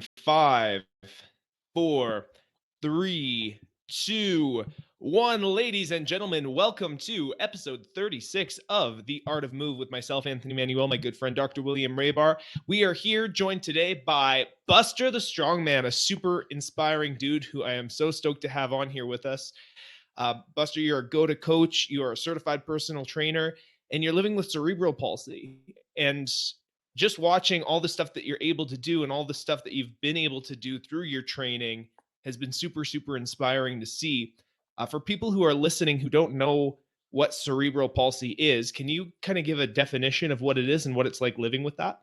in 5, 4, 3, 2, 1. Ladies and gentlemen, welcome to episode 36 of The Art of Move with myself, Anthony Manuel, my good friend, Dr. William Raybar. We are here joined today by Buster the Strongman, a super inspiring dude who I am so stoked to have on here with us. Buster, you're a GOATA coach, you are a certified personal trainer, and you're living with cerebral palsy. And just watching all the stuff that you're able to do and all the stuff that you've been able to do through your training has been super, super inspiring to see. For people who are listening who don't know what cerebral palsy is, can you kind of give a definition of what it is and what it's like living with that?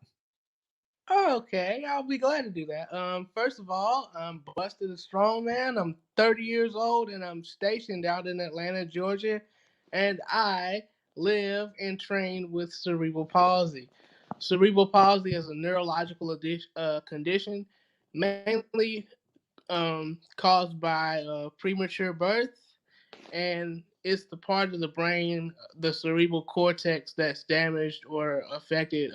Okay, I'll be glad to do that. First of all, I'm Buster the Strongman. I'm 30 years old and I'm stationed out in Atlanta, Georgia, and I live and train with cerebral palsy. Cerebral palsy is a neurological condition mainly caused by premature birth, and it's the part of the brain, the cerebral cortex, that's damaged or affected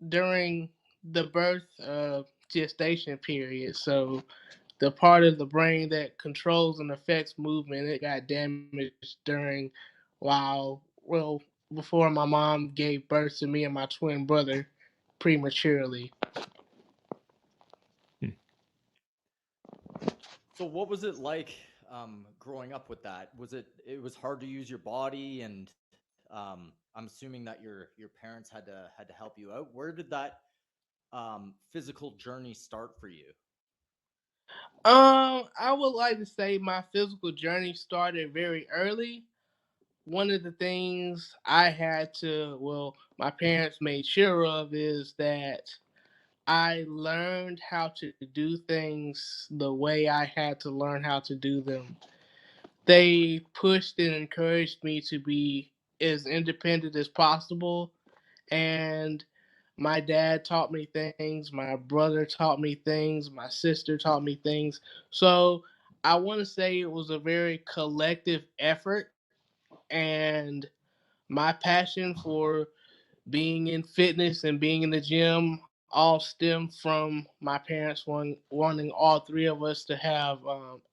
during the birth gestation period. So the part of the brain that controls and affects movement, it got damaged during well before my mom gave birth to me and my twin brother prematurely. So what was it like growing up with that? It was hard to use your body, and I'm assuming that your parents had to help you out. Where did that physical journey start for you? I would like to say my physical journey started very early. One of the things my parents made sure of is that I learned how to do things the way I had to learn how to do them. They pushed and encouraged me to be as independent as possible, and my dad taught me things, my brother taught me things, my sister taught me things. So I want to say it was a very collective effort, and my passion for being in fitness and being in the gym all stem from my parents wanting all three of us to have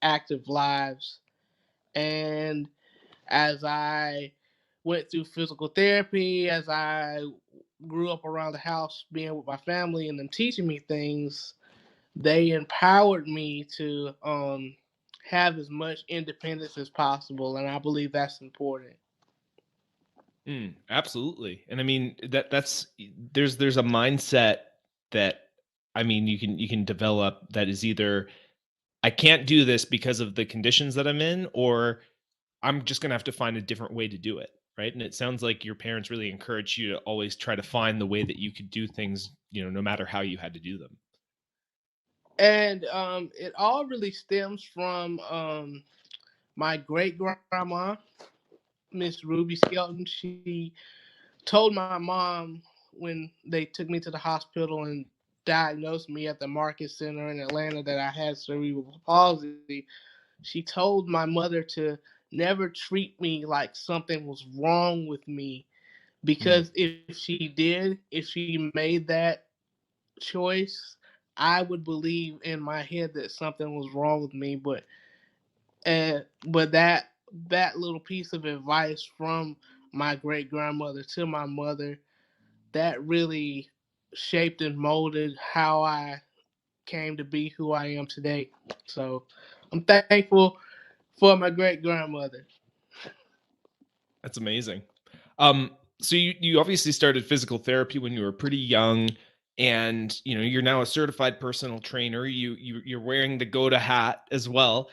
active lives. And as I went through physical therapy, as I grew up around the house being with my family and them teaching me things, they empowered me to have as much independence as possible. And I believe that's important. Absolutely. And I mean that's there's a mindset that I mean you can develop that is either I can't do this because of the conditions that I'm in, or I'm just gonna have to find a different way to do it. Right. And it sounds like your parents really encouraged you to always try to find the way that you could do things, no matter how you had to do them. And it all really stems from my great grandma, Miss Ruby Skelton. She told my mom when they took me to the hospital and diagnosed me at the Market Center in Atlanta that I had cerebral palsy. She told my mother to never treat me like something was wrong with me, Mm. because if she did, if she made that choice, I would believe in my head that something was wrong with me. But little piece of advice from my great grandmother to my mother, that really shaped and molded how I came to be who I am today. So I'm thankful for my great grandmother. That's amazing. So you obviously started physical therapy when you were pretty young, and you're now a certified personal trainer. You're wearing the GOATA hat as well.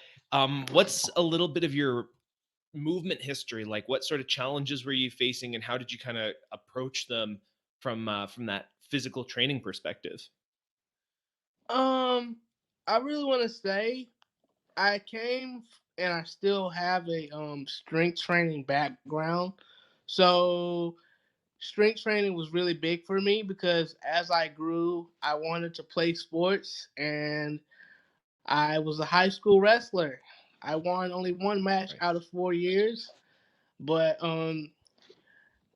What's a little bit of your movement history like? What sort of challenges were you facing, and how did you kind of approach them from that physical training perspective? Um, I really want to say I came and I still have a strength training background. So strength training was really big for me because as I grew, I wanted to play sports, and I was a high school wrestler. I won only one match Right. out of 4 years, but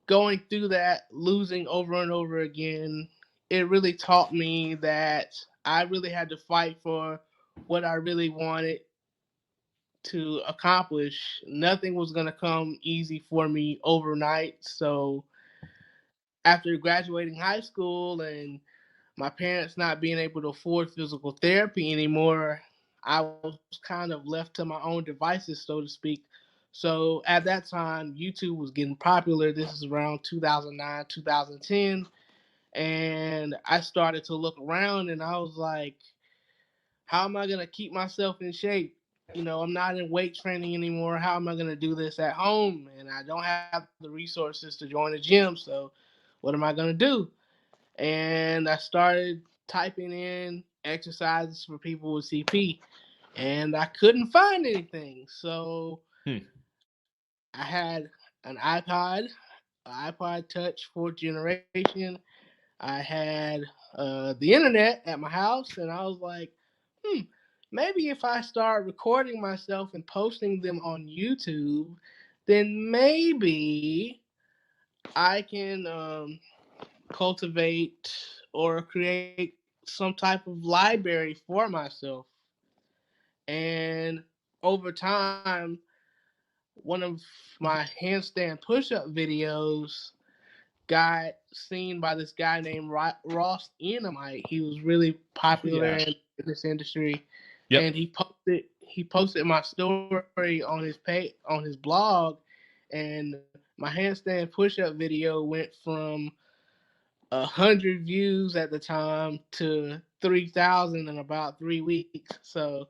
going through that, losing over and over again, it really taught me that I really had to fight for what I really wanted to accomplish. Nothing was going to come easy for me overnight. So after graduating high school and my parents not being able to afford physical therapy anymore, I was kind of left to my own devices, so to speak. So at that time, YouTube was getting popular. This is around 2009, 2010. And I started to look around and I was like, how am I going to keep myself in shape? I'm not in weight training anymore. How am I going to do this at home? And I don't have the resources to join a gym. So what am I going to do? And I started typing in exercises for people with CP, and I couldn't find anything. So Hmm. I had an iPod Touch fourth generation. I had the internet at my house, and I was like, maybe if I start recording myself and posting them on YouTube, then maybe I can cultivate or create some type of library for myself. And over time, one of my handstand push up videos got seen by this guy named Ross Enamite. He was really popular Yeah. in this industry, Yep. and he posted my story on his on his blog, and my handstand push up video went from 100 views at the time to 3,000 in about 3 weeks. So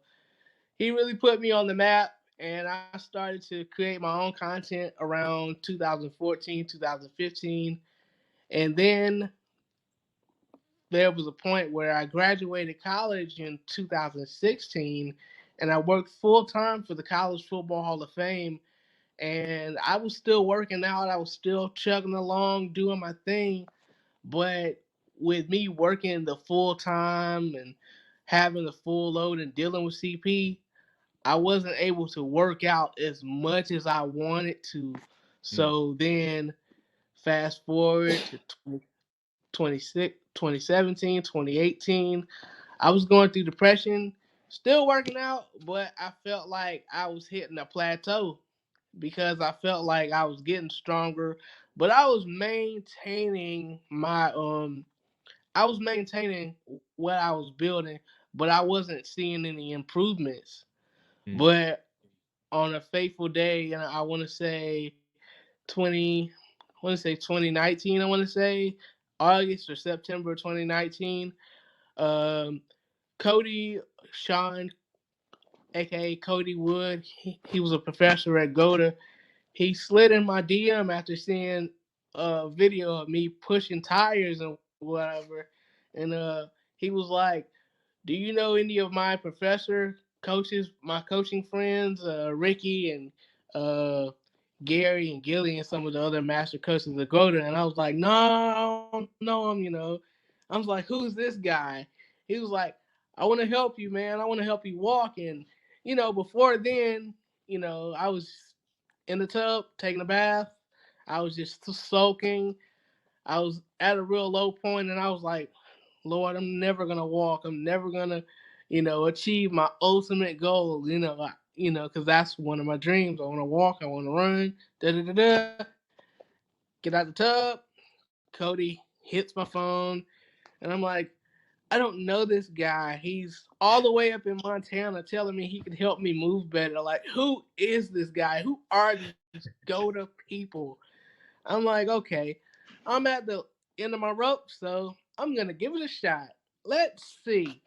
he really put me on the map, and I started to create my own content around 2014, 2015. And then there was a point where I graduated college in 2016, and I worked full time for the College Football Hall of Fame. And I was still working out, I was still chugging along, doing my thing. But with me working the full time and having the full load and dealing with CP, I wasn't able to work out as much as I wanted to. Hmm. So then fast forward to 2017, 2018, I was going through depression, still working out, but I felt like I was hitting a plateau because I felt like I was getting stronger, but I was maintaining what I was building, but I wasn't seeing any improvements. Hmm. But on a fateful day, and I want to say 20, I want to say 2019. I want to say August or September 2019. Um, Cody Sean, aka Cody Wood, he was a professor at GOATA. He slid in my DM after seeing a video of me pushing tires and whatever, and he was like, "Do you know any of my professor coaches, my coaching friends, Ricky and uh, Gary and Gilly and some of the other master coaches of GOATA?" And I was like, "No, I don't know him." I was like, "Who's this guy?" He was like, "I want to help you, man. I want to help you walk." And before then, I was in the tub taking a bath. I was just soaking. I was at a real low point, and I was like, Lord, I'm never gonna walk. I'm never gonna, achieve my ultimate goal. Because that's one of my dreams. I want to walk. I want to run. Da da da da. Get out the tub. Cody hits my phone, and I'm like, I don't know this guy. He's all the way up in Montana telling me he can help me move better. Like, who is this guy? Who are these GOATA people? I'm like, okay, I'm at the end of my rope, so I'm gonna give it a shot. Let's see.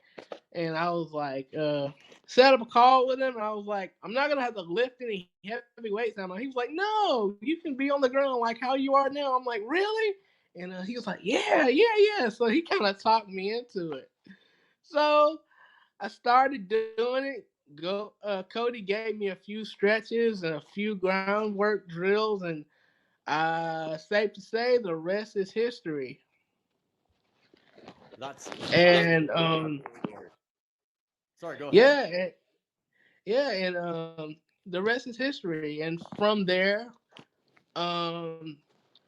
And I was like, set up a call with him. And I was like, I'm not gonna have to lift any heavy weights now. He was like, no, you can be on the ground like how you are now. I'm like, really? And he was like, yeah. So he kind of talked me into it. So I started doing it. Cody gave me a few stretches and a few groundwork drills, and safe to say the rest is history. That's And really cool to hear. Sorry, go ahead. yeah, and the rest is history. And from there, um,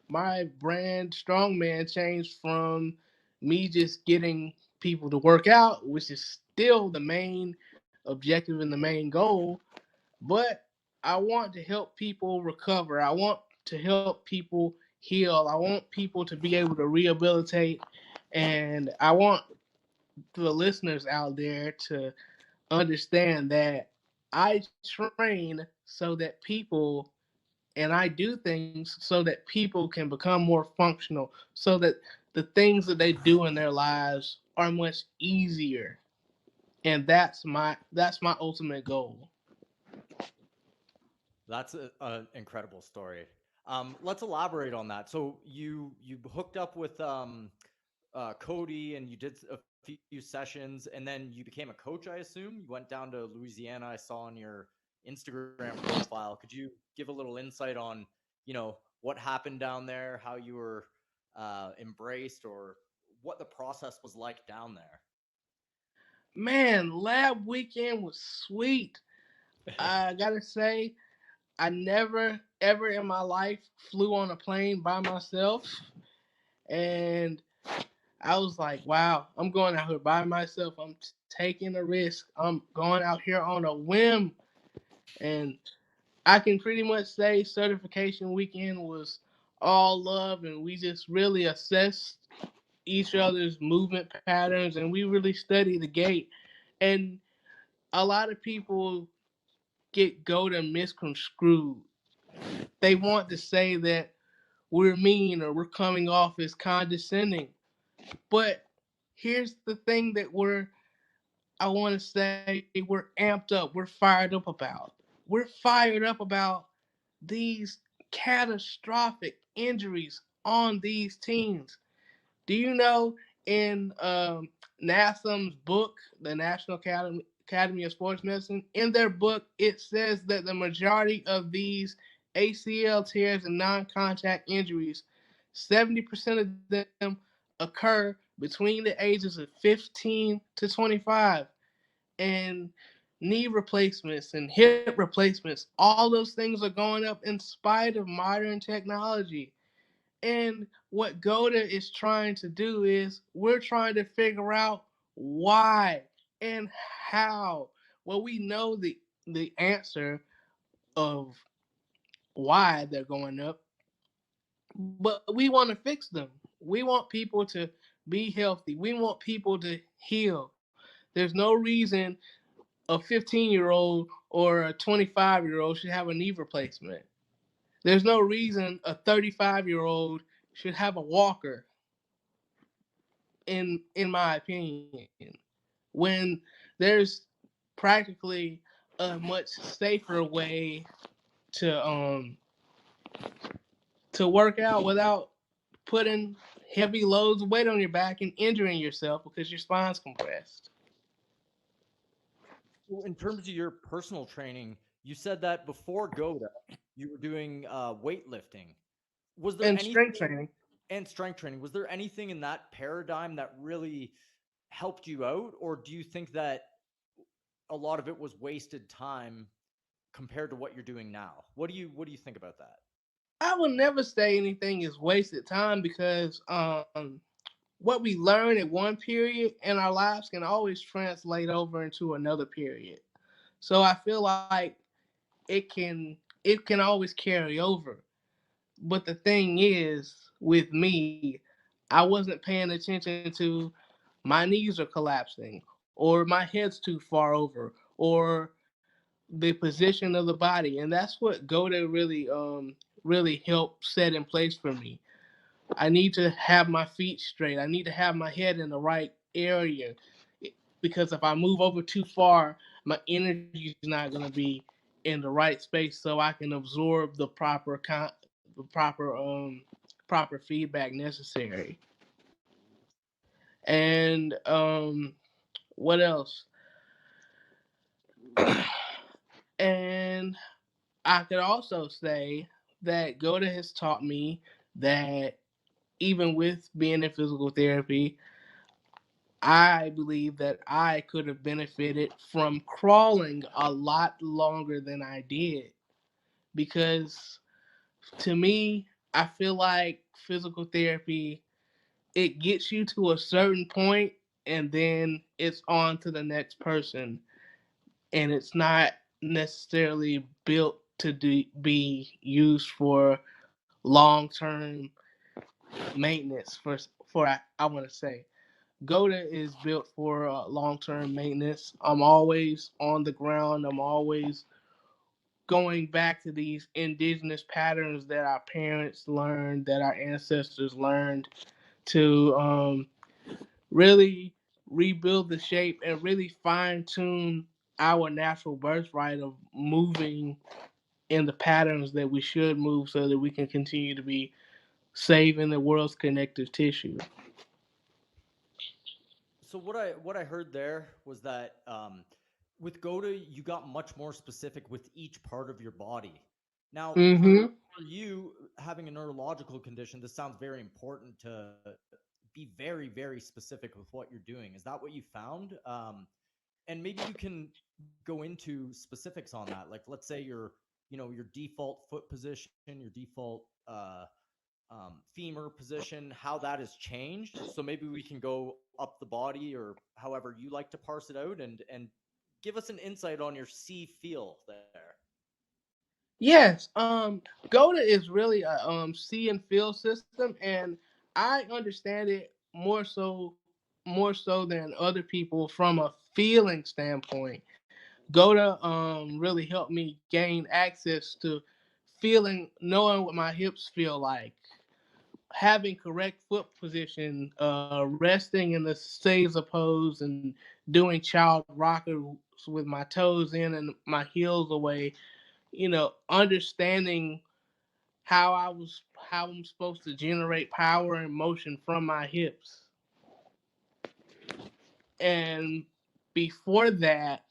my brand Strongman changed from me just getting people to work out, which is still the main objective and the main goal, but I want to help people recover. I want to help people heal. I want people to be able to rehabilitate. And I want the listeners out there to understand that I train so that people and I do things so that people can become more functional, so that the things that they do in their lives are much easier. And that's my ultimate goal. That's an incredible story. Let's elaborate on that. So you hooked up with Cody and you did a few sessions, and then you became a coach. I assume you went down to Louisiana. I saw on your Instagram profile. Could you give a little insight on, what happened down there, how you were embraced, or what the process was like down there? Man, lab weekend was sweet. I gotta say, I never ever in my life flew on a plane by myself, and I was like, wow, I'm going out here by myself. I'm taking a risk. I'm going out here on a whim. And I can pretty much say certification weekend was all love, and we just really assessed each other's movement patterns, and we really studied the gait. And a lot of people get GOATA misconstrued. They want to say that we're mean or we're coming off as condescending. But here's the thing that I want to say we're amped up, we're fired up about. We're fired up about these catastrophic injuries on these teams. Do you know in NASM's book, the National Academy of Sports Medicine, in their book, it says that the majority of these ACL tears and non contact injuries, 70% of them occur between the ages of 15 to 25. And knee replacements and hip replacements, all those things are going up in spite of modern technology. And what GOATA is trying to do is we're trying to figure out why and how. Well, we know the answer of why they're going up, but we want to fix them. We want people to be healthy. We want people to heal. There's no reason a 15-year-old or a 25-year-old should have a knee replacement. There's no reason a 35-year-old should have a walker, in my opinion, when there's practically a much safer way to work out without putting heavy loads of weight on your back and injuring yourself because your spine's compressed. Well, in terms of your personal training, you said that before GOATA, you were doing weightlifting. Was there And strength anything, training. and strength training, was there anything in that paradigm that really helped you out, or do you think that a lot of it was wasted time compared to what you're doing now? What do you think about that? I will never say anything is wasted time because what we learn at one period in our lives can always translate over into another period. So I feel like it can always carry over. But the thing is, with me, I wasn't paying attention to my knees are collapsing, or my head's too far over, or the position of the body, and that's what GOATA really helped set in place for me. I need to have my feet straight. I need to have my head in the right area because if I move over too far, my energy is not going to be in the right space so I can absorb the proper feedback necessary. And what else? And I could also say that GOATA has taught me that even with being in physical therapy, I believe that I could have benefited from crawling a lot longer than I did because to me, I feel like physical therapy it gets you to a certain point, and then it's on to the next person, and it's not necessarily built to be used for long term maintenance. I want to say GOATA is built for long term maintenance. I'm always on the ground. I'm always going back to these indigenous patterns that our parents learned, that our ancestors learned, to really rebuild the shape and really fine tune our natural birthright of moving in the patterns that we should move so that we can continue to be saving the world's connective tissue. So what I heard there was that with GOATA, you got much more specific with each part of your body. Now, Mm-hmm. for you having a neurological condition, this sounds very important to be very, very specific with what you're doing. Is that what you found? And maybe you can go into specifics on that. Like, let's say your default foot position, your default femur position, how that has changed. So maybe we can go up the body or however you like to parse it out, and give us an insight on your see feel there. Yes, GOATA is really a see and feel system, and I understand it more so than other people from a feeling standpoint. GOATA really helped me gain access to feeling, knowing what my hips feel like, having correct foot position, resting in the Caesar pose, and doing child rockers with my toes in and my heels away. Understanding how I'm supposed to generate power and motion from my hips. And before that,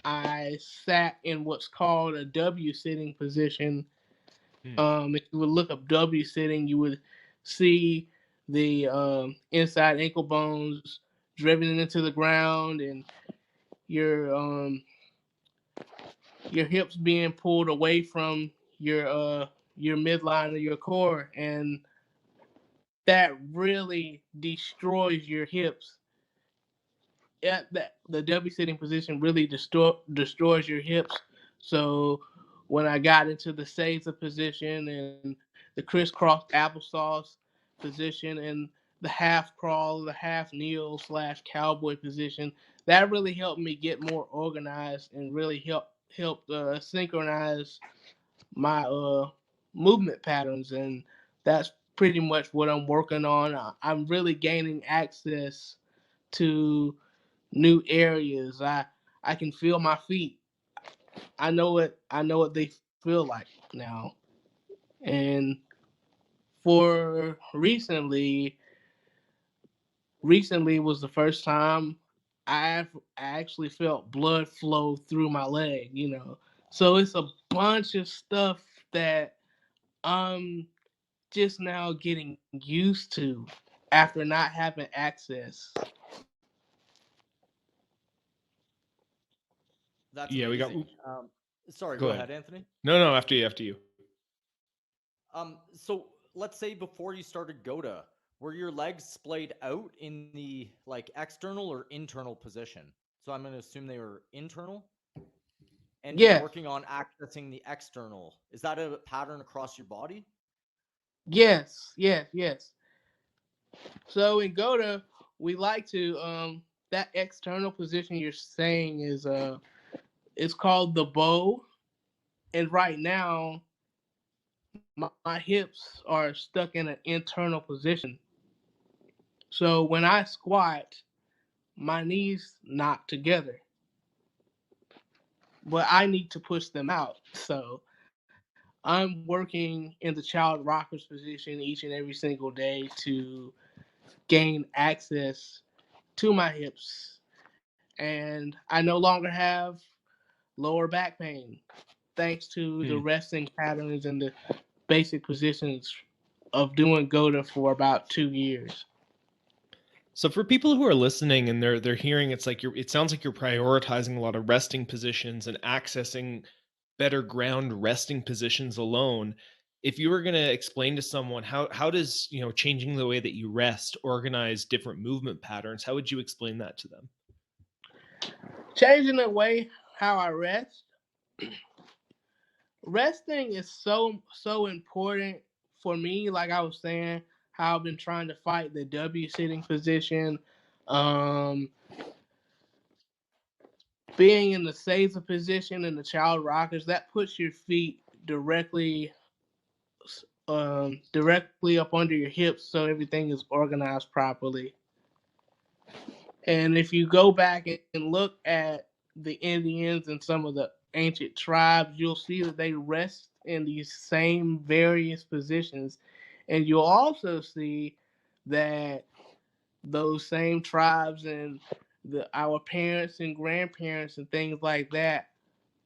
I sat in what's called a W sitting position. If you would look up W sitting, you would see the inside ankle bones driven into the ground, and your your hips being pulled away from your midline of your core, and that really destroys your hips. The W sitting position really destroys your hips. So when I got into the Caesar position and the crisscross applesauce position and the half crawl, the half kneel / cowboy position, that really helped me get more organized and really helped synchronize my movement patterns, and that's pretty much what I'm working on. I'm really gaining access to new areas. I can feel my feet. I know what they feel like now. And for recently was the first time I actually felt blood flow through my leg. So it's a bunch of stuff that I'm just now getting used to after not having access. That's Yeah, we got. amazing. Sorry, Go go ahead. ahead, Anthony. No, after you, after you. So let's say before you started GOATA, were your legs splayed out in the like external or internal position? So I'm going to assume they were internal, and you're Yes, working on accessing the external. Is that a pattern across your body? yes. So in GOTA, we like to that external position you're saying is it's called the bow, and right now my hips are stuck in an internal position. So when I squat, my knees knock together, but I need to push them out. So I'm working in the child rockers position each and every single day to gain access to my hips, and I no longer have lower back pain thanks to the Hmm. resting patterns and the basic positions of doing GOTA for about 2 years. So for people who are listening and they're hearing, it sounds like you're prioritizing a lot of resting positions and accessing better ground resting positions alone. if you were going to explain to someone how does, changing the way that you rest organize different movement patterns, how would you explain that to them? Changing the way how I rest. Resting is so important for me. Like I was saying, how I've been trying to fight the W sitting position, being in the Seiza position in the child rockers, that puts your feet directly up under your hips, so everything is organized properly. And if you go back and look at the Indians and some of the ancient tribes, you'll see that they rest in these same various positions. And you'll also see that those same tribes and our parents and grandparents and things like that,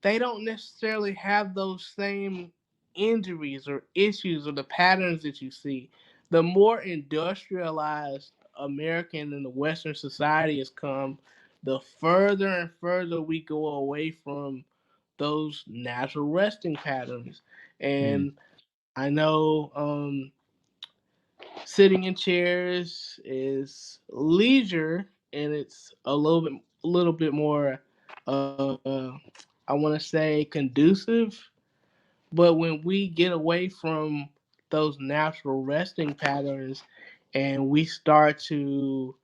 they don't necessarily have those same injuries or issues or the patterns that you see. The more industrialized American and the Western society has come, the further and further we go away from those natural resting patterns. And I know sitting in chairs is leisure, and it's a little bit more I want to say conducive. But when we get away from those natural resting patterns and we start to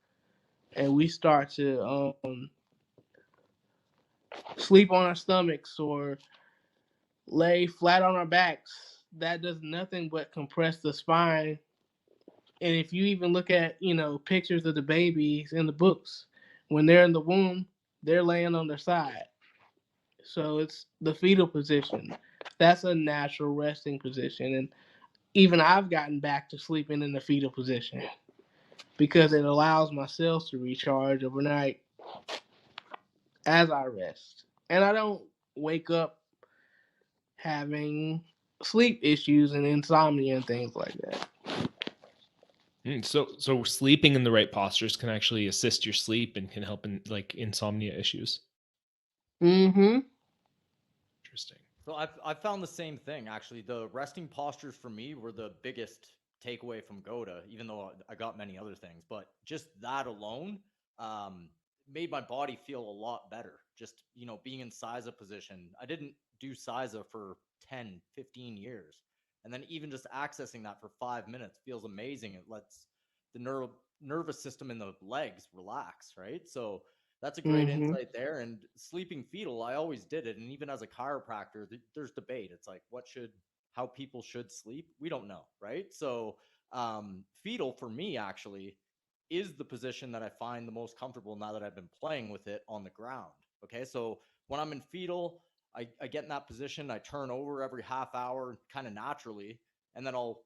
sleep on our stomachs or lay flat on our backs, that does nothing but compress the spine. And if you even look at, pictures of the babies in the books, when they're in the womb, they're laying on their side. So it's the fetal position. That's a natural resting position. And even I've gotten back to sleeping in the fetal position because it allows my cells to recharge overnight as I rest. And I don't wake up having sleep issues and insomnia and things like that. So sleeping in the right postures can actually assist your sleep and can help in like insomnia issues. Mm-hmm. Interesting. So I've found the same thing, actually. The resting postures for me were the biggest takeaway from GOATA, even though I got many other things. But just that alone made my body feel a lot better. Just, being in Seiza position. I didn't do Seiza for 10, 15 years. And then even just accessing that for 5 minutes feels amazing. It lets the nervous system in the legs relax, right? So that's a great insight there. And sleeping fetal, I always did it. And even as a chiropractor, there's debate. It's like, how people should sleep? We don't know, right? So fetal for me actually is the position that I find the most comfortable now that I've been playing with it on the ground. Okay, so when I'm in fetal, I get in that position, I turn over every half hour kind of naturally, and then I'll,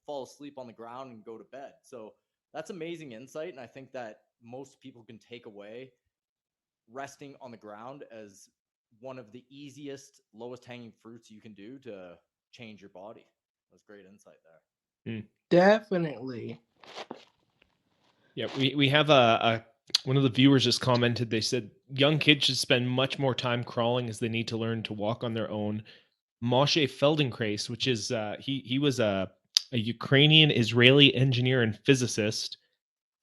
fall asleep on the ground and go to bed. So that's amazing insight. And I think that most people can take away resting on the ground as one of the easiest, lowest hanging fruits you can do to change your body. That's great insight there. Definitely. Yeah, we have a one of the viewers just commented. They said young kids should spend much more time crawling as they need to learn to walk on their own. Moshe Feldenkrais, which is he was a Ukrainian Israeli engineer and physicist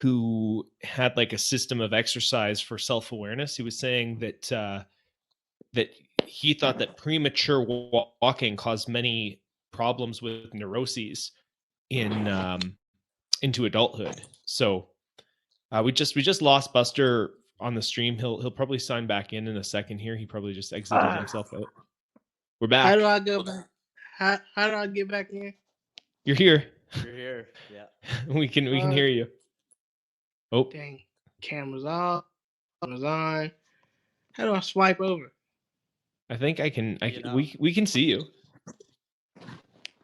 who had like a system of exercise for self-awareness. He was saying that that he thought that premature walking caused many problems with neuroses into adulthood. So we just lost Buster on the stream. He'll probably sign back in a second here. He probably just exited himself out. We're back. How do I go back? How do I get back in? You're here. You're here. Yeah. we can hear you. Oh, dang! Camera's off. Camera's on. How do I swipe over? I think I can. We can see you.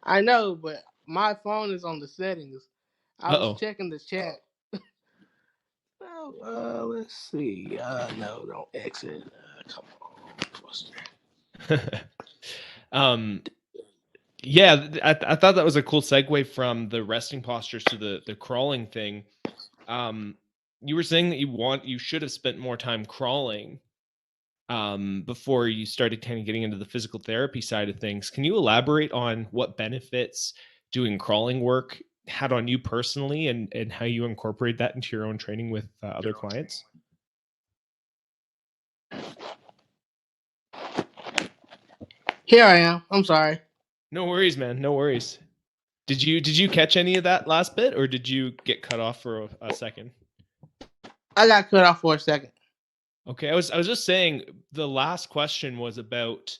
I know, but my phone is on the settings. I was checking the chat. Let's see. No, don't exit. Come on. Yeah, I thought that was a cool segue from the resting postures to the crawling thing. You were saying that you should have spent more time crawling. before you started kind of getting into the physical therapy side of things. Can you elaborate on what benefits doing crawling work had on you personally, and how you incorporate that into your own training with other clients? Here I am. I'm sorry. No worries, man. No worries. Did you catch any of that last bit, or did you get cut off for a second? I got cut off for a second. Okay, I was just saying the last question was about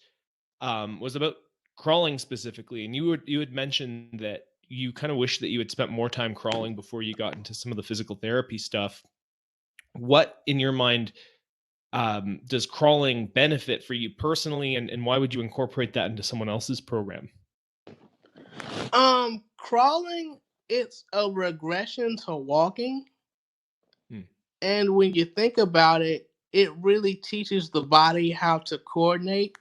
crawling specifically, and you had mentioned that you kind of wish that you had spent more time crawling before you got into some of the physical therapy stuff. What in your mind does crawling benefit for you personally, and why would you incorporate that into someone else's program? Crawling, it's a regression to walking. Hmm. And when you think about it, it really teaches the body how to coordinate.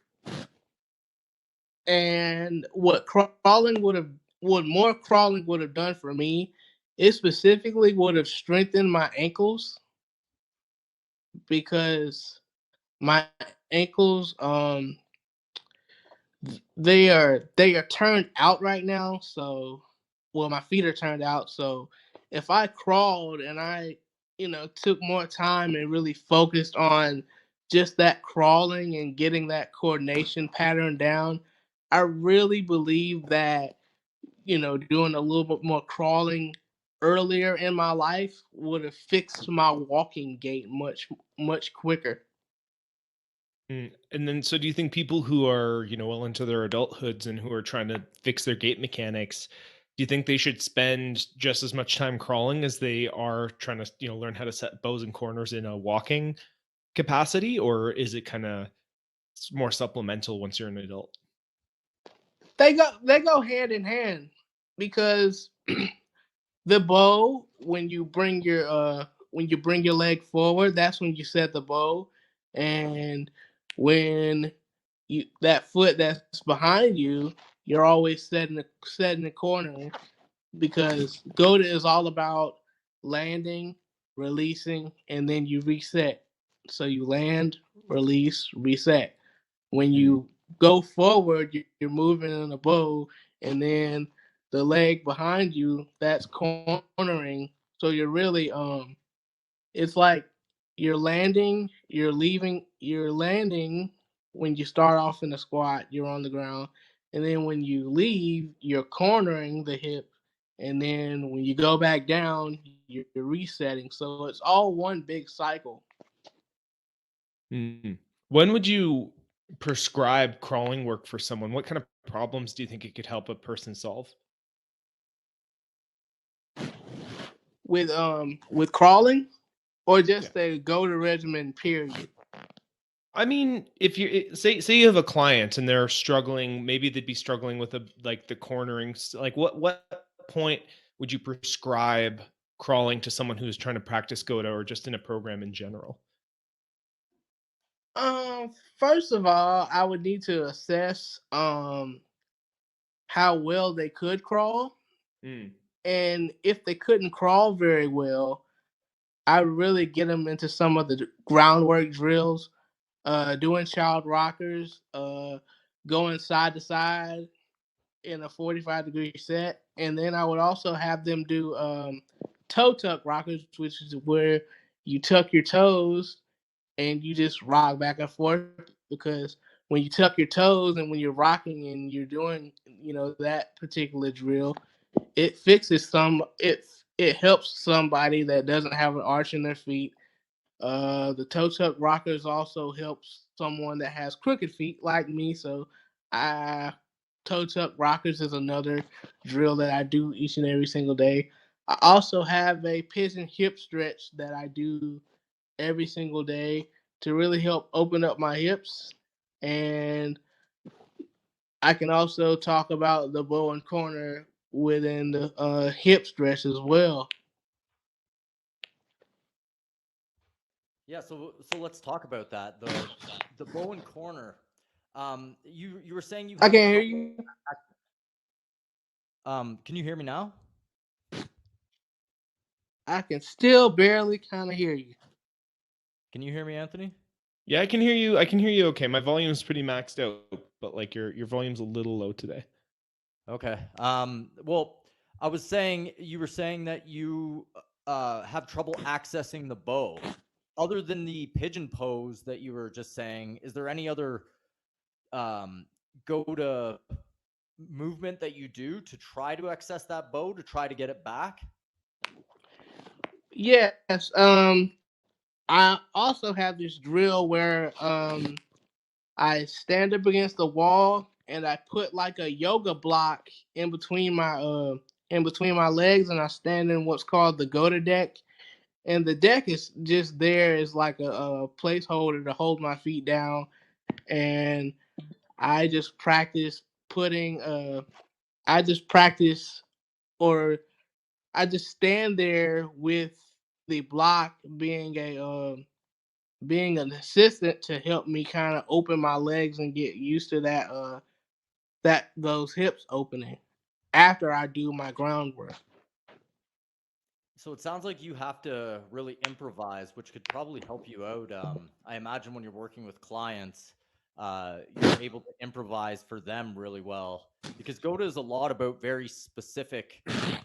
And what more crawling would have done for me, it specifically would have strengthened my ankles, because my ankles, they are turned out right now. So, well, my feet are turned out. So if I crawled and I, took more time and really focused on just that crawling and getting that coordination pattern down, I really believe that, doing a little bit more crawling earlier in my life would have fixed my walking gait much quicker. And then, so do you think people who are, well into their adulthoods and who are trying to fix their gait mechanics, do you think they should spend just as much time crawling as they are trying to, learn how to set bows and corners in a walking capacity, or is it kind of more supplemental once you're an adult? They go hand in hand, because the bow, when you bring your leg forward, that's when you set the bow. And when that foot that's behind you, you're always setting the corner, because GOATA is all about landing, releasing, and then you reset. So you land, release, reset. When you go forward, you're moving in a bow, and then the leg behind you, that's cornering. So you're really, it's like you're landing when you start off in a squat, you're on the ground, and then when you leave, you're cornering the hip, and then when you go back down, you're resetting. So it's all one big cycle. Mm. When would you prescribe crawling work for someone? What kind of problems do you think it could help a person solve? With crawling, or Yeah. just a GOATA regimen, period. I mean, if you say you have a client and they're struggling, maybe they'd be struggling with like the cornering. Like, what point would you prescribe crawling to someone who's trying to practice GOATA, or just in a program in general? First of all, I would need to assess how well they could crawl. Mm. And if they couldn't crawl very well, I would really get them into some of the groundwork drills, doing child rockers, going side to side in a 45-degree set. And then I would also have them do toe tuck rockers, which is where you tuck your toes and you just rock back and forth. Because when you tuck your toes and when you're rocking and you're doing, that particular drill, it fixes it helps somebody that doesn't have an arch in their feet. The toe tuck rockers also helps someone that has crooked feet like me. So I toe tuck rockers is another drill that I do each and every single day. I also have a pigeon hip stretch that I do every single day to really help open up my hips. And I can also talk about the bow and corner within the hip stretch as well. Yeah, so let's talk about that. The bow and corner. You were saying you I have can't hear trouble. you. Can you hear me now? I can still barely kind of hear you. Can you hear me, Anthony? Yeah, I can hear you. I can hear you okay. My volume's pretty maxed out, but like your volume's a little low today. Okay. Well, I was saying you were saying that you have trouble accessing the bow. Other than the pigeon pose that you were just saying, is there any other um, go to movement that you do to try to access that bow to try to get it back? Yes. I also have this drill where I stand up against the wall and I put like a yoga block in between my legs, and I stand in what's called the GOATA deck. And the deck is just there as like a placeholder to hold my feet down, and I just practice putting I just practice or I just stand there with the block being an assistant to help me kind of open my legs and get used to that those hips opening after I do my groundwork. So it sounds like you have to really improvise, which could probably help you out. I imagine when you're working with clients, you're able to improvise for them really well because GOTA is a lot about very specific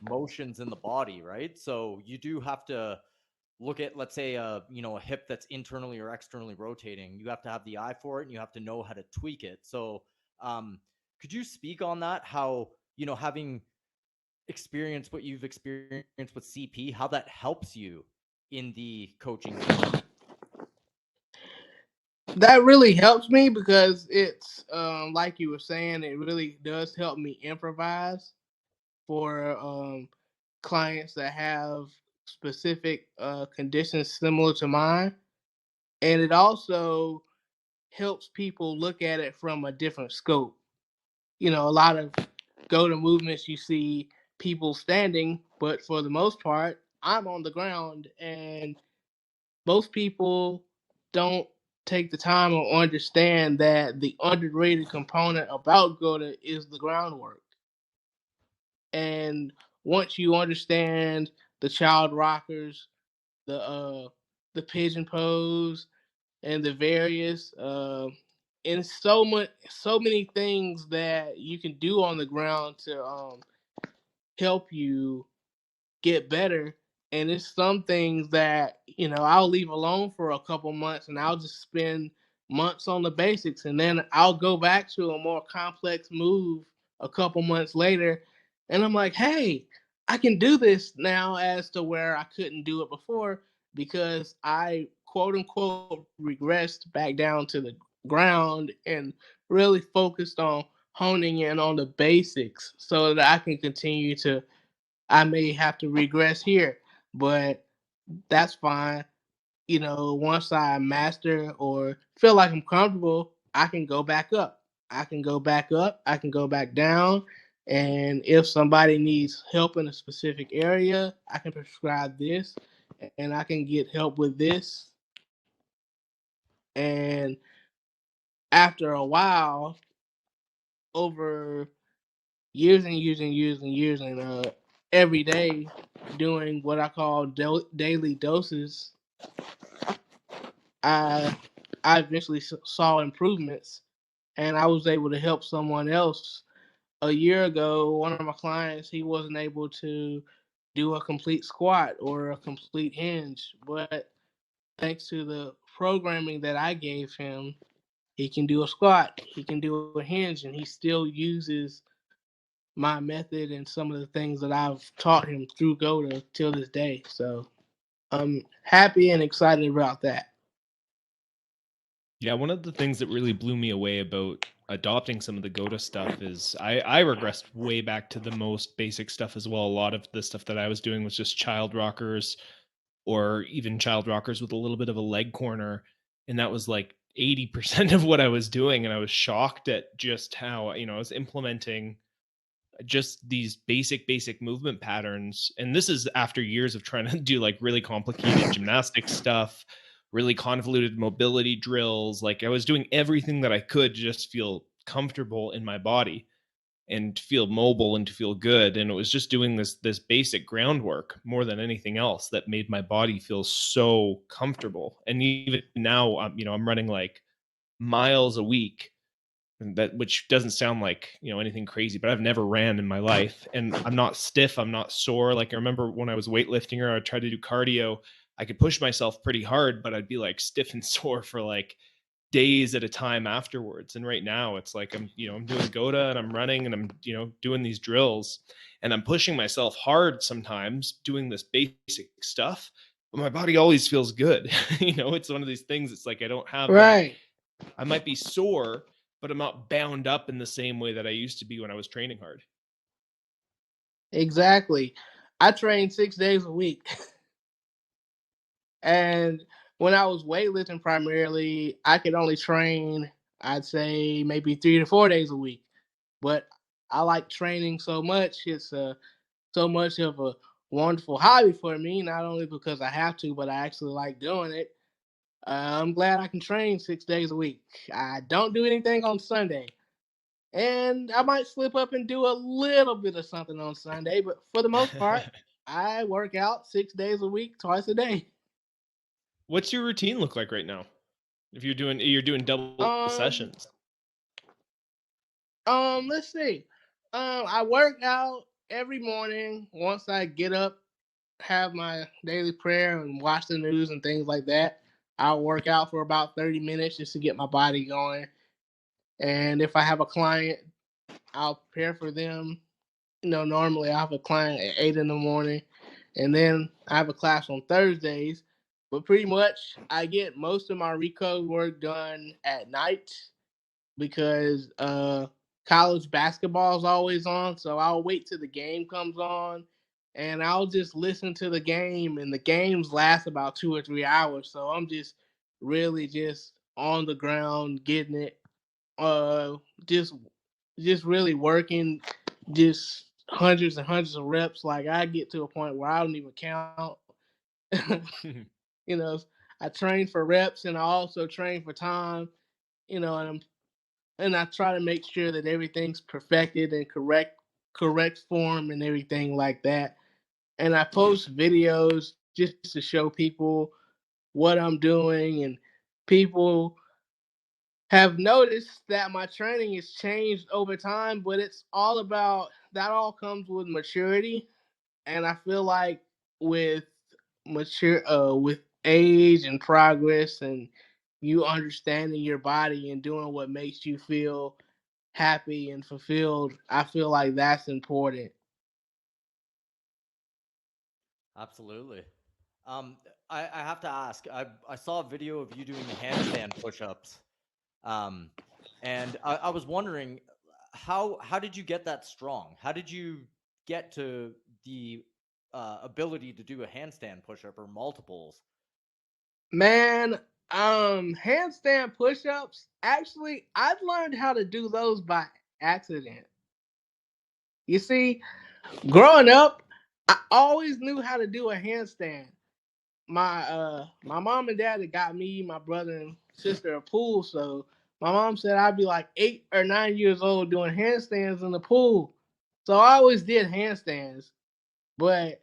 motions in the body, right? So you do have to look at, let's say, a hip that's internally or externally rotating. You have to have the eye for it, and you have to know how to tweak it. So, um, could you speak on that? How having experience what you've experienced with CP, how that helps you in the coaching field. That really helps me because it's like you were saying, it really does help me improvise for clients that have specific conditions similar to mine, and it also helps people look at it from a different scope. A lot of go to movements you see people standing, but for the most part, I'm on the ground, and most people don't take the time or understand that the underrated component about GOTA is the groundwork. And once you understand the child rockers, the pigeon pose, and the various and so many things that you can do on the ground to help you get better. And it's some things that I'll leave alone for a couple months, and I'll just spend months on the basics, and then I'll go back to a more complex move a couple months later, and I'm like, hey, I can do this now, as to where I couldn't do it before because I quote unquote regressed back down to the ground and really focused on honing in on the basics so that I can continue to. I may have to regress here, but that's fine. Once I master or feel like I'm comfortable, I can go back up. I can go back up. I can go back down. And if somebody needs help in a specific area, I can prescribe this and I can get help with this. And after a while, over years and years and years and years, and every day doing what I call daily doses, I I eventually saw improvements, and I was able to help someone else. A year ago, one of my clients, he wasn't able to do a complete squat or a complete hinge, but thanks to the programming that I gave him, he can do a squat, he can do a hinge, and he still uses my method and some of the things that I've taught him through GOTA till this day. So I'm happy and excited about that. Yeah, one of the things that really blew me away about adopting some of the GOTA stuff is I regressed way back to the most basic stuff as well. A lot of the stuff that I was doing was just child rockers or even child rockers with a little bit of a leg corner. And that was like 80% of what I was doing. And I was shocked at just how, I was implementing just these basic movement patterns. And this is after years of trying to do like really complicated gymnastic stuff, really convoluted mobility drills. Like I was doing everything that I could to just feel comfortable in my body. and feel mobile and to feel good. And it was just doing this basic groundwork more than anything else that made my body feel so comfortable. And even now, I'm running like miles a week, and that, which doesn't sound like anything crazy, but I've never ran in my life, and I'm not stiff, I'm not sore. Like, I remember when I was weightlifting or I tried to do cardio, I could push myself pretty hard, but I'd be like stiff and sore for like days at a time afterwards. And right now it's like I'm doing GOATA and I'm running and I'm doing these drills and I'm pushing myself hard sometimes doing this basic stuff, but my body always feels good. It's one of these things. It's like I don't have Right. I might be sore, but I'm not bound up in the same way that I used to be when I was training hard. Exactly. I train 6 days a week. And when I was weightlifting primarily, I could only train, I'd say maybe 3 to 4 days a week. But I like training so much. It's so much of a wonderful hobby for me, not only because I have to, but I actually like doing it. I'm glad I can train 6 days a week. I don't do anything on Sunday. And I might slip up and do a little bit of something on Sunday, but for the most part, I work out 6 days a week, twice a day. What's your routine look like right now? If you're doing double Um, sessions. let's see. I work out every morning once I get up, have my daily prayer and watch the news and things like that. I'll work out for about 30 minutes just to get my body going. And if I have a client, I'll prepare for them. Normally I have a client at 8 in the morning, and then I have a class on Thursdays. But pretty much I get most of my recode work done at night because college basketball is always on. So I'll wait till the game comes on and I'll just listen to the game. And the games last about 2 or 3 hours. So I'm just really just on the ground getting it. Uh, just just really working, just hundreds and hundreds of reps. Like I get to a point where I don't even count. you know, I train for reps and I also train for time. And I try to make sure that everything's perfected and correct form and everything like that. And I post videos just to show people what I'm doing, and people have noticed that my training has changed over time, but it's all about that all comes with maturity. And I feel like with with age and progress and you understanding your body and doing what makes you feel happy and fulfilled, I feel like that's important. Absolutely. Um, I have to ask. I saw a video of you doing handstand push-ups, um, and I was wondering how did you get that strong? How did you get to the ability to do a handstand push-up or multiples? Man, handstand push-ups, actually I've learned how to do those by accident. You see, growing up, I always knew how to do a handstand. My mom and dad had got me, my brother and sister a pool, so my mom said I'd be like 8 or 9 years old doing handstands in the pool. So I always did handstands. But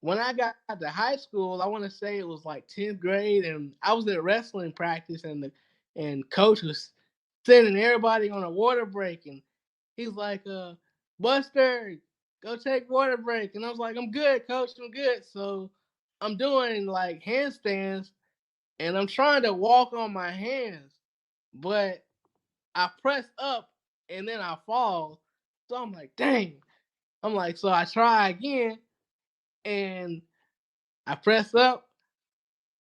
when I got to high school, I want to say it was like 10th grade, and I was at wrestling practice, and the and coach was sending everybody on a water break, and he's like, Buster, go take water break. And I was like, I'm good, coach, I'm good. So I'm doing like handstands and I'm trying to walk on my hands, but I press up and then I fall. So I'm like, dang. I'm like, so I try again and I press up.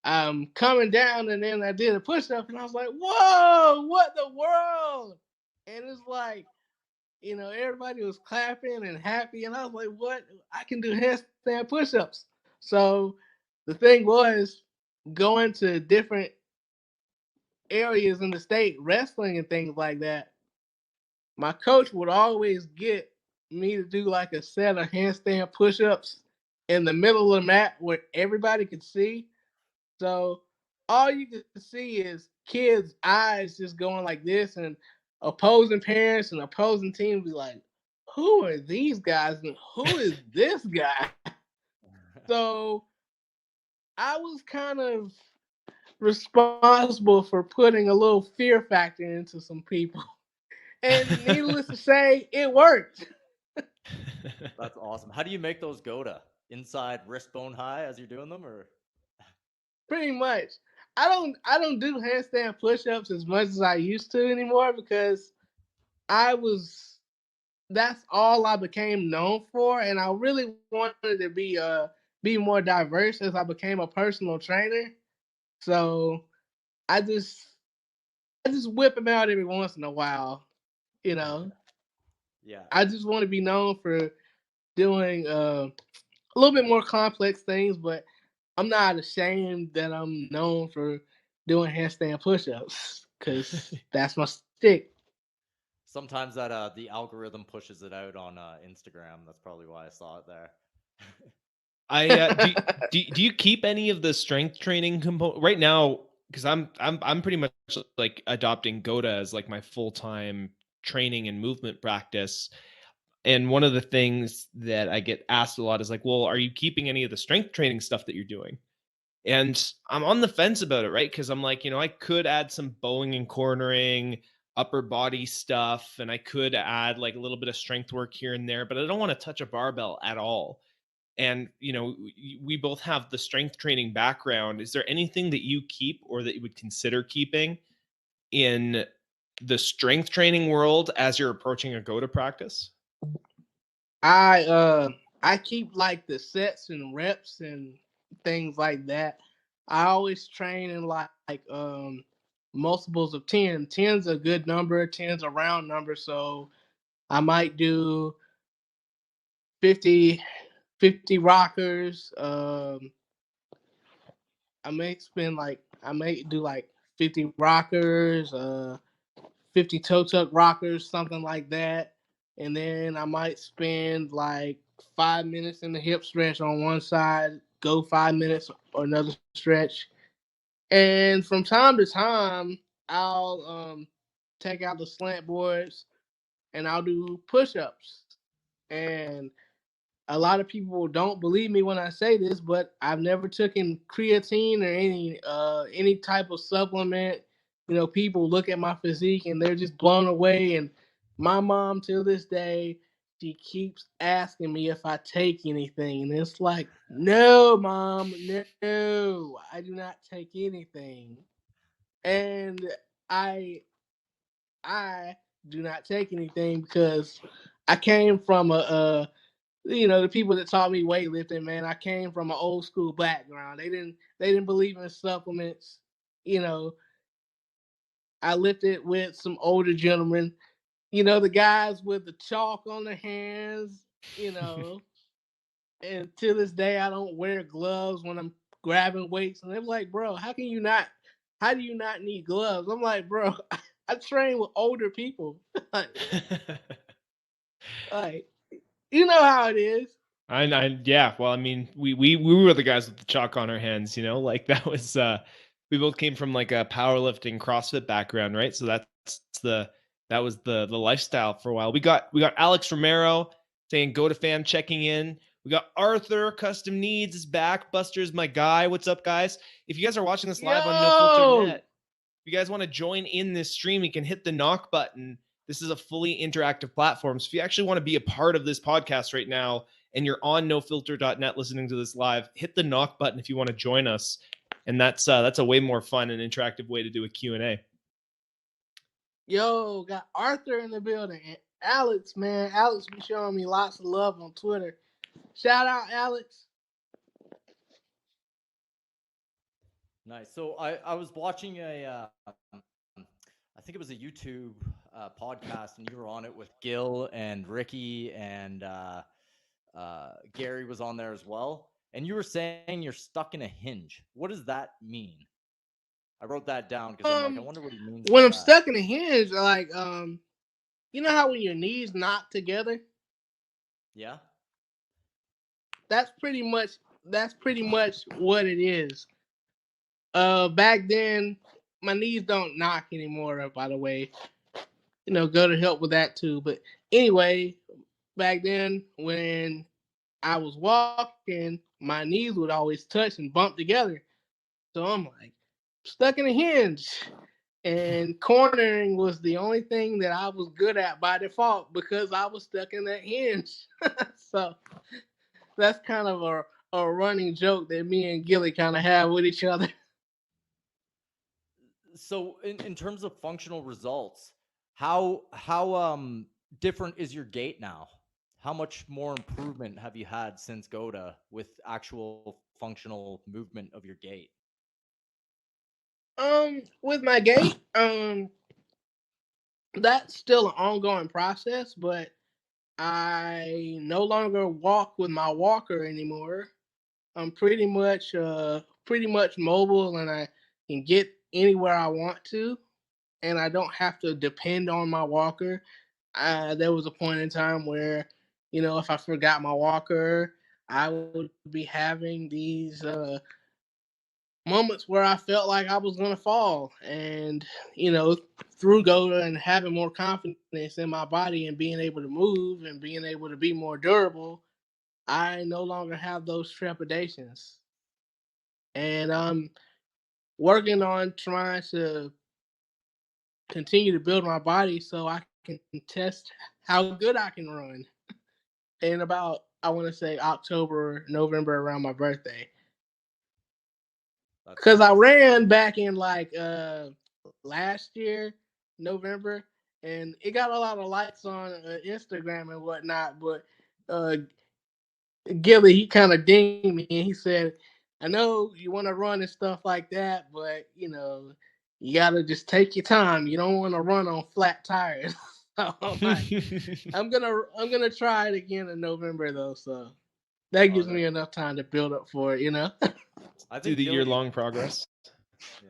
I'm coming down and then I did a push up and I was like, whoa, what the world? And it's like, everybody was clapping and happy, and I was like, "What? I can do handstand push-ups." So the thing was going to different areas in the state, wrestling and things like that. My coach would always get me to do like a set of handstand push-ups in the middle of the mat where everybody could see. So all you can see is kids' eyes just going like this, and opposing parents and opposing teams be like, who are these guys and who is this guy? So I was kind of responsible for putting a little fear factor into some people. And needless to say, it worked. That's awesome. How do you make those GOATA? Inside wrist bone high as you're doing them, or? Pretty much. I don't do handstand push-ups as much as I used to anymore because I was that's all I became known for, and I really wanted to be more diverse as I became a personal trainer. So I just whip them out every once in a while, you know. Yeah. I just want to be known for doing a little bit more complex things, but I'm not ashamed that I'm known for doing handstand push-ups because that's my stick. Sometimes that the algorithm pushes it out on Instagram. That's probably why I saw it there. Do you keep any of the strength training component right now? Because I'm pretty much like adopting GOATA as like my full-time training and movement practice. And one of the things that I get asked a lot is like, well, are you keeping any of the strength training stuff that you're doing? And I'm on the fence about it, right? Because I'm like, I could add some bowing and cornering, upper body stuff, and I could add like a little bit of strength work here and there, but I don't want to touch a barbell at all. And, we both have the strength training background. Is there anything that you keep or that you would consider keeping in the strength training world as you're approaching a GOATA practice? I keep like the sets and reps and things like that. I always train in like multiples of 10. 10's a good number, 10's a round number, so I might do 50 rockers. I may do like 50 rockers, 50 toe tuck rockers, something like that. And then I might spend like 5 minutes in the hip stretch on one side, go 5 minutes or another stretch. And from time to time, I'll take out the slant boards and I'll do push ups. And a lot of people don't believe me when I say this, but I've never taken creatine or any type of supplement. People look at my physique and they're just blown away. And my mom, till this day, she keeps asking me if I take anything, and it's like, no, mom, no, I do not take anything, and I do not take anything because I came from the people that taught me weightlifting, man, I came from an old school background. They didn't believe in supplements. You know, I lifted with some older gentlemen, the guys with the chalk on their hands, you know, and to this day I don't wear gloves when I'm grabbing weights. And they're like, bro, how do you not need gloves? I'm like, bro, I train with older people. like, you know how it is. Yeah. Well, I mean, we were the guys with the chalk on our hands, like that was, we both came from like a powerlifting CrossFit background, right? So that was the lifestyle for a while. We got Alex Romero saying GOATA fan checking in. We got Arthur Custom Needs is back. Buster's my guy. What's up, guys? If you guys are watching this live on No Filter Net, if you guys want to join in this stream, you can hit the knock button. This is a fully interactive platform. So if you actually want to be a part of this podcast right now and you're on nofilter.net listening to this live, hit the knock button if you want to join us. And that's a way more fun and interactive way to do a Q&A. Yo, got Arthur in the building. And Alex, man. Alex be showing me lots of love on Twitter. Shout out, Alex. Nice. So I was watching I think it was a YouTube podcast, and you were on it with Gil and Ricky, and Gary was on there as well. And you were saying you're stuck in a hinge. What does that mean? I wrote that down because I'm like, I wonder what he means. When I'm stuck in a hinge, like you know how when your knees knock together? Yeah. That's pretty much what it is. Back then, my knees don't knock anymore, by the way. Go to help with that too. But anyway, back then when I was walking, my knees would always touch and bump together. So I'm like stuck in a hinge. And cornering was the only thing that I was good at by default because I was stuck in that hinge. So that's kind of a running joke that me and Gilly kind of have with each other. So in terms of functional results, how different is your gait now? How much more improvement have you had since GOATA with actual functional movement of your gait? With my gait, that's still an ongoing process, but I no longer walk with my walker anymore. I'm pretty much mobile, and I can get anywhere I want to, and I don't have to depend on my walker. There was a point in time where, if I forgot my walker, I would be having these moments where I felt like I was gonna fall, and through GOATA and having more confidence in my body and being able to move and being able to be more durable, I no longer have those trepidations, and I'm working on trying to continue to build my body so I can test how good I can run in about, I want to say, October, November, around my birthday. That's Because I nice. ran back in like last year, November, and it got a lot of likes on Instagram and whatnot. But uh, Gilly, he kind of dinged me and he said, I know you want to run and stuff like that, but you gotta just take your time. You don't want to run on flat tires. So I'm like, I'm gonna try it again in November though. So that Oh, gives me enough time to build up for it. I Do think the Gilly, year-long progress. yeah,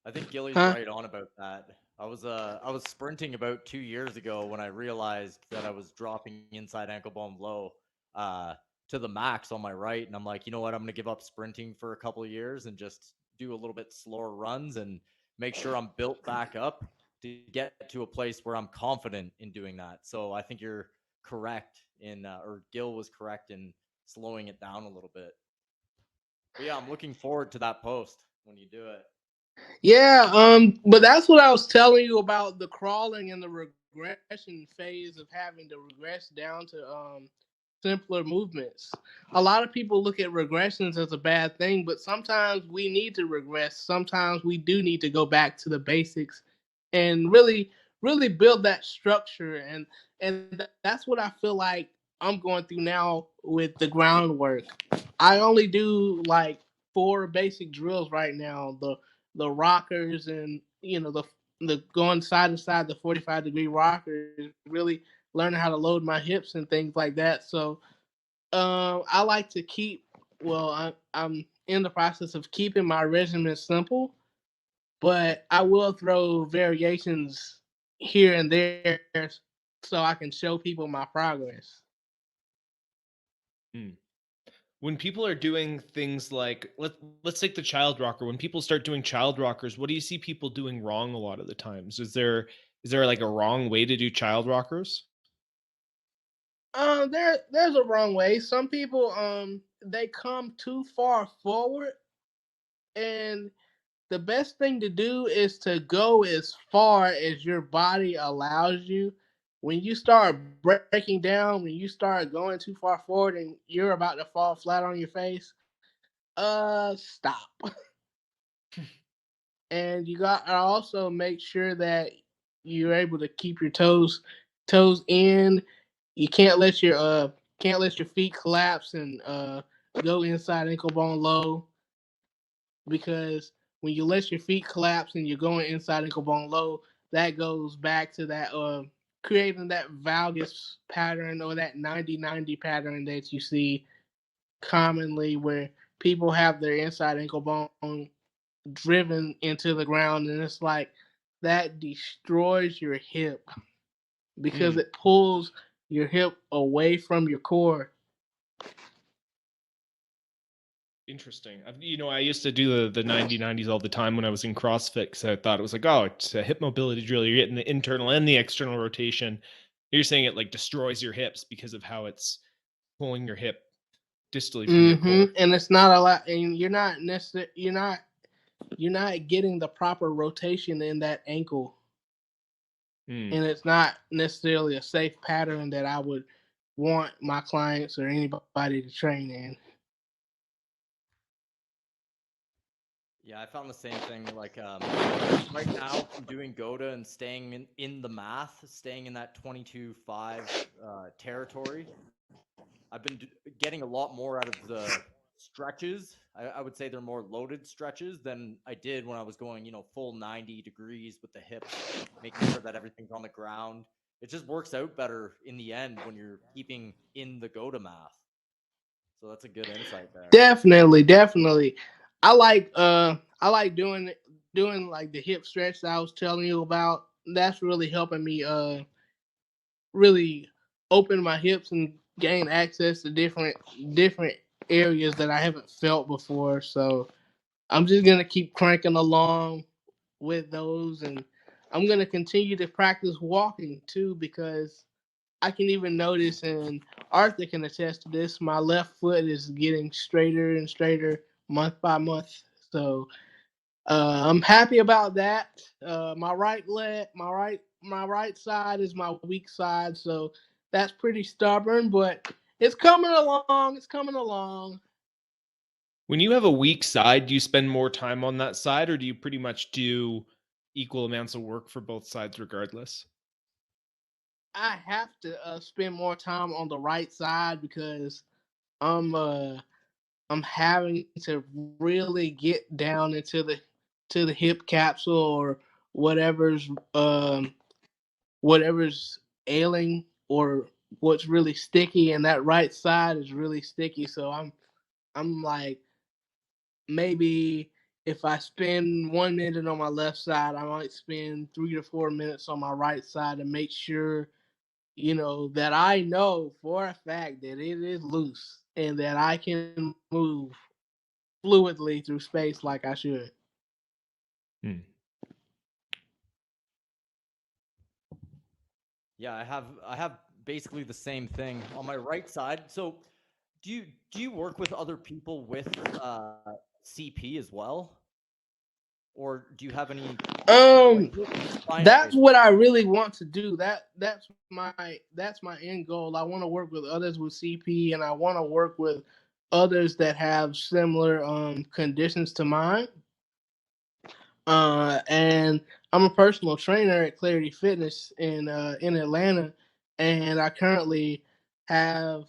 I think Gilly's Huh? right on about that. I was sprinting about 2 years ago when I realized that I was dropping inside ankle bone low uh, to the max on my right, and I'm like, you know what? I'm gonna give up sprinting for a couple of years and just do a little bit slower runs and make sure I'm built back up to get to a place where I'm confident in doing that. So I think you're correct or Gil was correct in slowing it down a little bit. But yeah, I'm looking forward to that post when you do it. Yeah, but that's what I was telling you about the crawling and the regression phase of having to regress down to simpler movements. A lot of people look at regressions as a bad thing, but sometimes we need to regress. Sometimes we do need to go back to the basics and really build that structure, and that's what I feel like I'm going through now with the groundwork. I only do like four basic drills right now. The rockers and the going side to side, the 45-degree rockers, really learning how to load my hips and things like that. So I like to keep. Well, I'm in the process of keeping my regimen simple, but I will throw variations here and there so I can show people my progress. Mm. When people are doing things like let's take the child rocker. When people start doing child rockers, what do you see people doing wrong a lot of the times? Is there like a wrong way to do child rockers? There's a wrong way. Some people they come too far forward, and the best thing to do is to go as far as your body allows you. When you start breaking down, when you start going too far forward and you're about to fall flat on your face, stop. And you got to also make sure that you're able to keep your toes in. You can't let your feet collapse and go inside ankle bone low, because when you let your feet collapse and you're going inside ankle bone low, that goes back to that creating that valgus pattern or that 90-90 pattern that you see commonly, where people have their inside ankle bone driven into the ground, and it's like that destroys your hip because Mm, it pulls your hip away from your core. interesting. I used to do the 90-90s all the time when I was in CrossFit because I thought it was like, oh, it's a hip mobility drill. You're getting the internal and the external rotation. You're saying it like destroys your hips because of how it's pulling your hip distally from your core. And it's not a lot, and you're not getting the proper rotation in that ankle. And it's not necessarily a safe pattern that I would want my clients or anybody to train in. Yeah, I found the same thing. Like right now, from doing GOATA and staying in the math, staying in that 22.5 territory, I've been getting a lot more out of the stretches. I would say they're more loaded stretches than I did when I was going, full 90 degrees with the hips, making sure that everything's on the ground. It just works out better in the end when you're keeping in the GOATA math. So that's a good insight there. Definitely. I like doing like the hip stretch that I was telling you about. That's really helping me really open my hips and gain access to different areas that I haven't felt before. So I'm just gonna keep cranking along with those, and I'm gonna continue to practice walking too, because I can even notice, and Arthur can attest to this, my left foot is getting straighter and straighter month by month. So I'm happy about that. My right side is my weak side, so that's pretty stubborn, but it's coming along. It's coming along. When you have a weak side, do you spend more time on that side, or do you pretty much do equal amounts of work for both sides regardless? I have to spend more time on the right side because I'm having to really get down into the hip capsule or whatever's whatever's ailing or what's really sticky, and that right side is really sticky. So I'm like, maybe if I spend 1 minute on my left side, I might spend 3 to 4 minutes on my right side to make sure, that I know for a fact that it is loose and that I can move fluidly through space like I should. Yeah, I have basically the same thing on my right side. So, do you work with other people with CP as well, or do you have any? That's what I really want to do. That's my end goal. I want to work with others with CP, and I want to work with others that have similar conditions to mine. And I'm a personal trainer at Clarity Fitness in Atlanta, and I currently have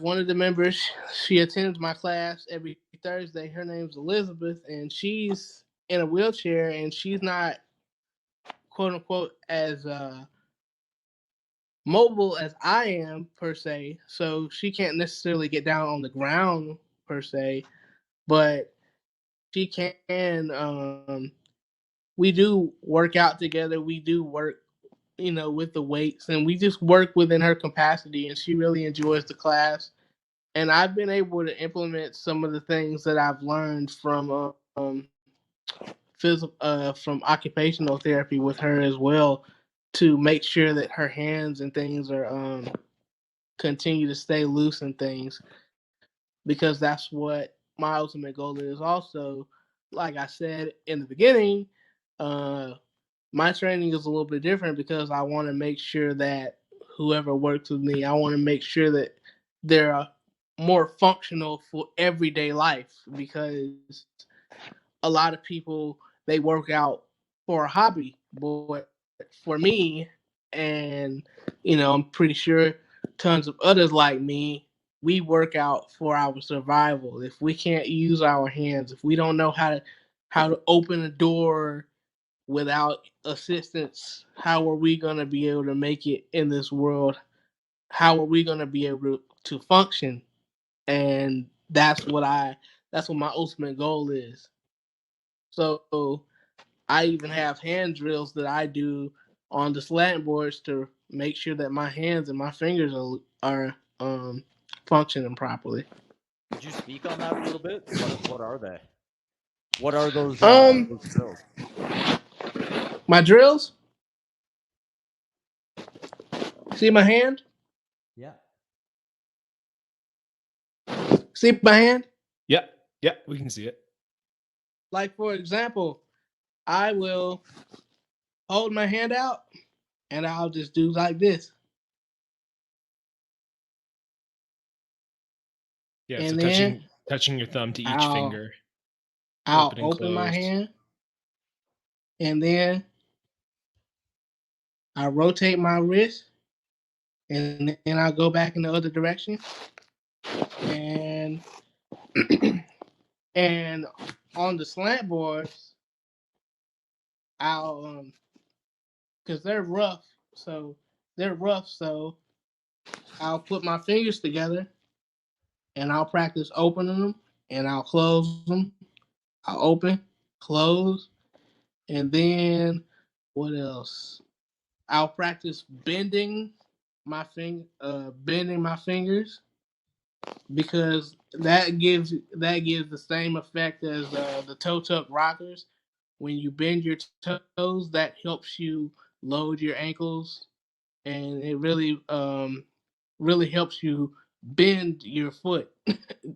one of the members. She attends my class every Thursday. Her name's Elizabeth, and she's in a wheelchair, and she's not, quote unquote, as mobile as I am per se. So she can't necessarily get down on the ground per se, but she can. We do work out together. We do work, with the weights, and we just work within her capacity, and she really enjoys the class. And I've been able to implement some of the things that I've learned from from occupational therapy with her as well, to make sure that her hands and things are continue to stay loose and things, because that's what my ultimate goal is. Also, like I said in the beginning, my training is a little bit different because I want to make sure that whoever works with me, I want to make sure that they're more functional for everyday life, because a lot of people, they work out for a hobby, but for me, and I'm pretty sure tons of others like me, we work out for our survival. If we can't use our hands, if we don't know how to open a door without assistance, how are we going to be able to make it in this world? How are we going to be able to function? And that's what my ultimate goal is. So I even have hand drills that I do on the slant boards to make sure that my hands and my fingers are functioning properly. Could you speak on that a little bit? What are they? What are those drills? My drills? See my hand? Yeah. See my hand? Yeah, yeah, we can see it. Like, for example, I will hold my hand out and I'll just do like this. Yeah, so And then touching your thumb to each I'll finger, I'll open and open my close. hand and then I rotate my wrist and then I'll go back in the other direction. And and on the slant boards, I'll because they're rough, so I'll put my fingers together and I'll practice opening them and I'll close them. I'll open, close, and then what else? I'll practice bending my fingers because that gives the same effect as the toe tuck rockers. When you bend your toes, that helps you load your ankles, and it really helps you bend your foot.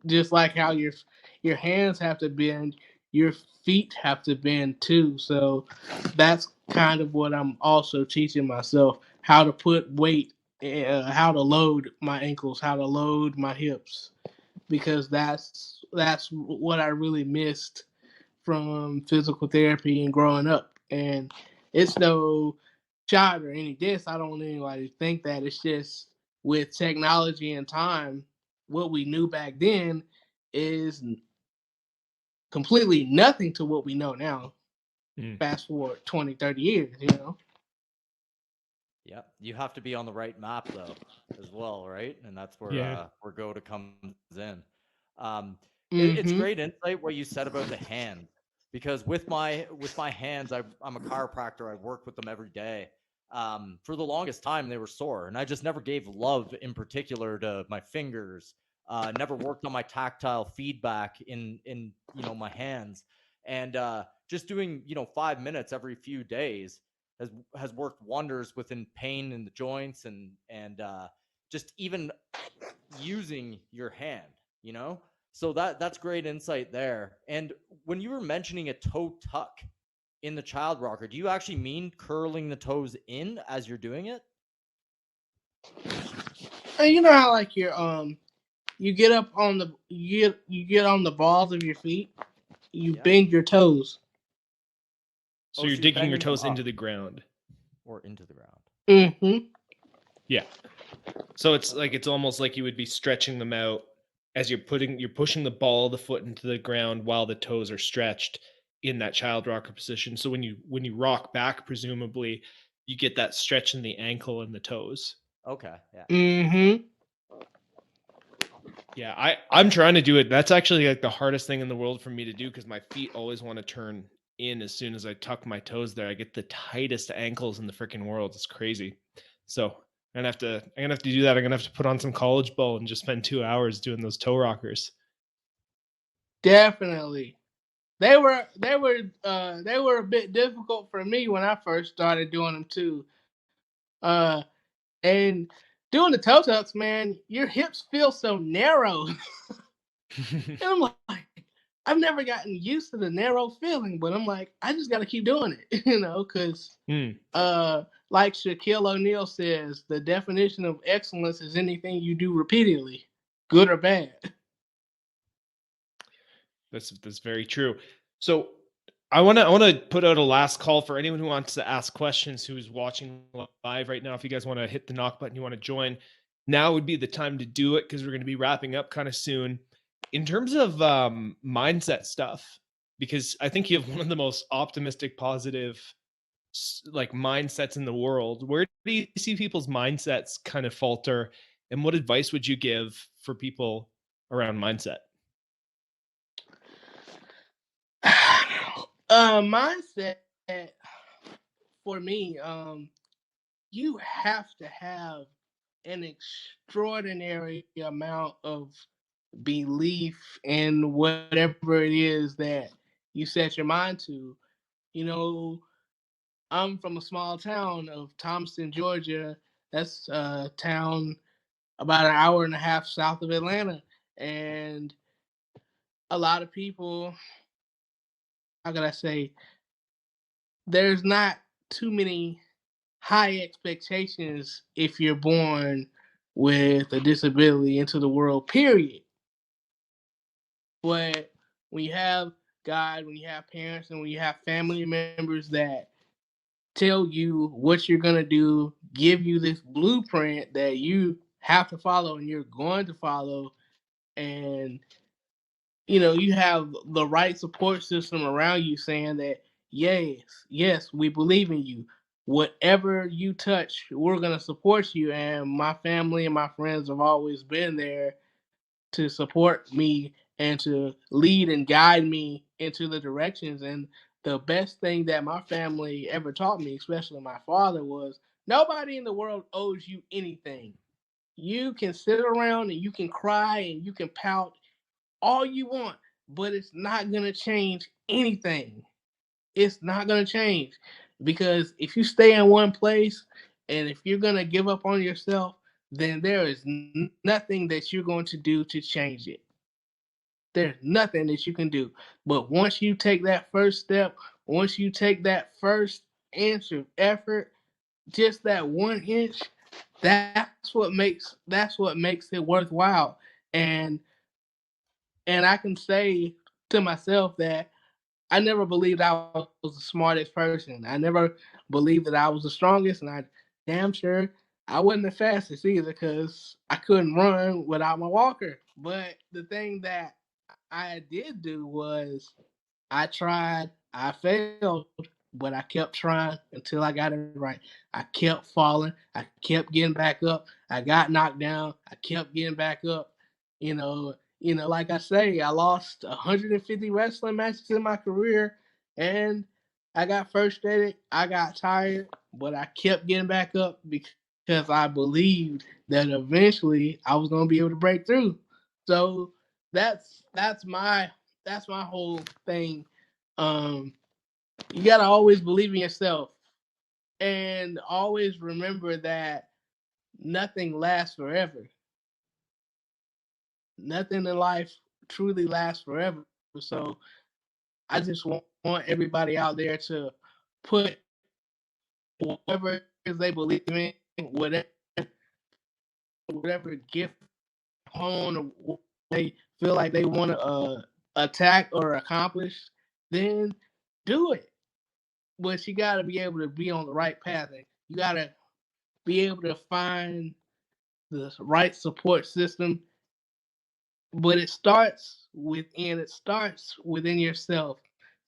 Just like how your hands have to bend, your feet have to bend too. So that's kind of what I'm also teaching myself, how to put weight, how to load my ankles, how to load my hips, because that's what I really missed from physical therapy and growing up. And it's no shot or any diss. I don't want anybody to think that. It's just with technology and time, what we knew back then is completely nothing to what we know now. Fast forward 20, 30 years, you know? Yeah. You have to be on the right map though, as well, right? And that's Yeah. where GOATA comes in. It's Mm-hmm. great insight what you said about the hand, because with my hands, I'm a chiropractor. I work with them every day. For the longest time, they were sore, and I just never gave love in particular to my fingers. Never worked on my tactile feedback in my hands, and just doing 5 minutes every few days has worked wonders within pain in the joints and just even using your hand, you know? So that's great insight there. And when you were mentioning a toe tuck in the child rocker, do you actually mean curling the toes in as you're doing it? And you know how like you get up on the you get on the balls of your feet, you Yeah. bend your toes. So Oh, you're so you're digging your bending them toes into up the ground. or into the ground. Mm-hmm. Yeah. So it's almost like you would be stretching them out as you're pushing the ball of the foot into the ground while the toes are stretched in that child rocker position. So when you rock back, presumably you get that stretch in the ankle and the toes. Okay. Yeah. Mm-hmm. Yeah, I'm trying to do it. That's actually like the hardest thing in the world for me to do because my feet always want to turn in as soon as I tuck my toes there. I get the tightest ankles in the freaking world. It's crazy. So I'm gonna have to do that. I'm gonna have to put on some college ball and just spend 2 hours doing those toe rockers. Definitely. They were a bit difficult for me when I first started doing them too. Uh and doing the toe tucks, man, your hips feel so narrow. And I'm like, I've never gotten used to the narrow feeling, but I'm like, I just gotta keep doing it, because Hmm. like Shaquille O'Neal says, the definition of excellence is anything you do repeatedly, good or bad. That's very true. So I wanna put out a last call for anyone who wants to ask questions who's watching live right now. If you guys want to hit the knock button, you want to join, now would be the time to do it because we're going to be wrapping up kind of soon. In terms of mindset stuff, because I think you have one of the most optimistic, positive like mindsets in the world. Where do you see people's mindsets kind of falter, and what advice would you give for people around mindset? Mindset for me, you have to have an extraordinary amount of belief in whatever it is that you set your mind to. You know, I'm from a small town of Thomaston, Georgia. That's a town about an hour and a half south of Atlanta. And a lot of people, how could I say, there's not too many high expectations if you're born with a disability into the world, period. But when you have God, when you have parents, and when you have family members that tell you what you're going to do, give you this blueprint that you have to follow and you're going to follow, and you have the right support system around you saying that yes, we believe in you. Whatever you touch, we're gonna support you. And my family and my friends have always been there to support me and to lead and guide me into the directions. And the best thing that my family ever taught me, especially my father, was nobody in the world owes you anything. You can sit around and you can cry and you can pout all you want, but it's not going to change anything. It's not going to change, because if you stay in one place and if you're going to give up on yourself, then there is nothing that you're going to do to change it. There's nothing that you can do. But once you take that first step, once you take that first inch of effort, just that 1 inch, that's what makes it worthwhile. And I can say to myself that I never believed I was the smartest person. I never believed that I was the strongest, and I damn sure I wasn't the fastest either, because I couldn't run without my walker. But the thing that I did do was I tried, I failed, but I kept trying until I got it right. I kept falling, I kept getting back up. I got knocked down, I kept getting back up. Like I say, I lost 150 wrestling matches in my career, and I got frustrated, I got tired, but I kept getting back up because I believed that eventually I was gonna be able to break through. So that's my whole thing. Um, you gotta always believe in yourself, and always remember that nothing lasts forever. Nothing in life truly lasts forever. So I just want everybody out there to put whatever they believe in, whatever gift, hone, or they feel like they want to attack or accomplish, then do it. But you got to be able to be on the right path. You got to be able to find the right support system. But it starts within. It starts within yourself,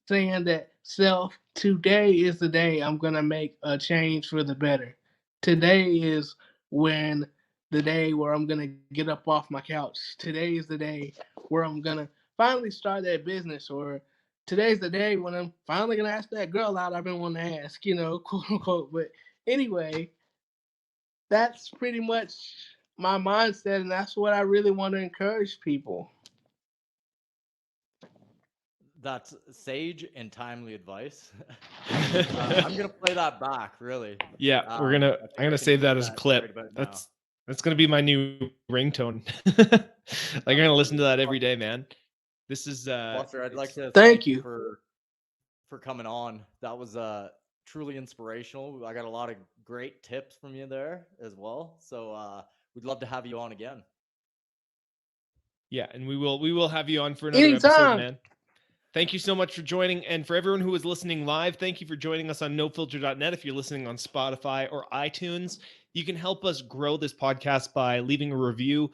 saying that self, today is the day I'm gonna make a change for the better. Today is when the day where I'm gonna get up off my couch. Today is the day where I'm gonna finally start that business, or today's the day when I'm finally gonna ask that girl out I've been wanting to ask, quote unquote. But anyway, that's pretty much my mindset, and that's what I really want to encourage people. That's sage and timely advice. I'm gonna play that back, really. Yeah, I I'm think I gonna can save use that as a that clip. right about now. That's gonna be my new ringtone. I'm gonna listen to that every day, man. This is Buster, I'd like to Thank you. for coming on. That was truly inspirational. I got a lot of great tips from you there as well. So we'd love to have you on again. Yeah, and we will have you on for another episode, Anytime. man. Thank you so much for joining. And for everyone who is listening live, thank you for joining us on nofilter.net. If you're listening on Spotify or iTunes, you can help us grow this podcast by leaving a review,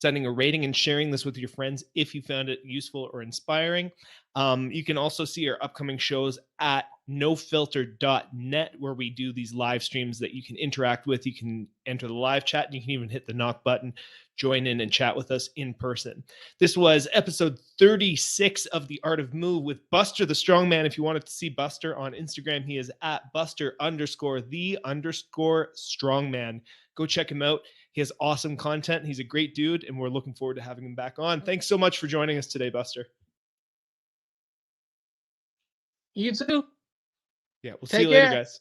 sending a rating, and sharing this with your friends if you found it useful or inspiring. You can also see our upcoming shows at nofilter.net, where we do these live streams that you can interact with. You can enter the live chat, and you can even hit the knock button, join in, and chat with us in person. This was episode 36 of The Art of Move with Buster the Strongman. If you wanted to see Buster on Instagram, he is at Buster_the_Strongman. Go check him out. He has awesome content. He's a great dude, and we're looking forward to having him back on. Thanks so much for joining us today, Buster. You too. Yeah, we'll see you later, guys.